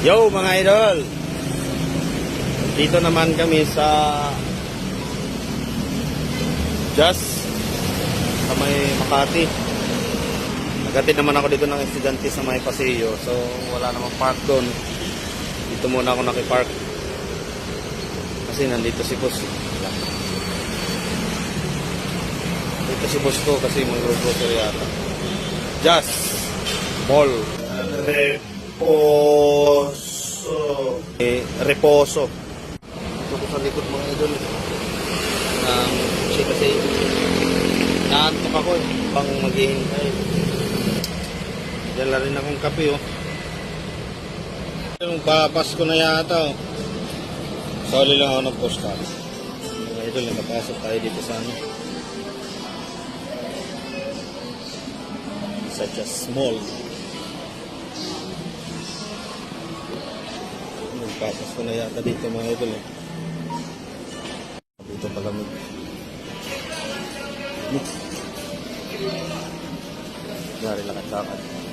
Yo mga idol, dito naman kami sa Just sa may Makati. Nagatid naman ako dito ng estudyante sa may Paseo, so wala namang park doon. Dito muna ako nakipark kasi nandito si boss. Dito si boss ko kasi mag-grocery yata. Just Mall Reposo. Ito ko sa likod mga idol. Kasi naantok ako pang maghihintay. Dala rin akong kape Yung papas ko na yata Sali lang ako ng postcard. Mga idol, nakapasok tayo dito sa such a small. Papas ko na yata dito mga idol Dito palamig. Dari lakad-lakad.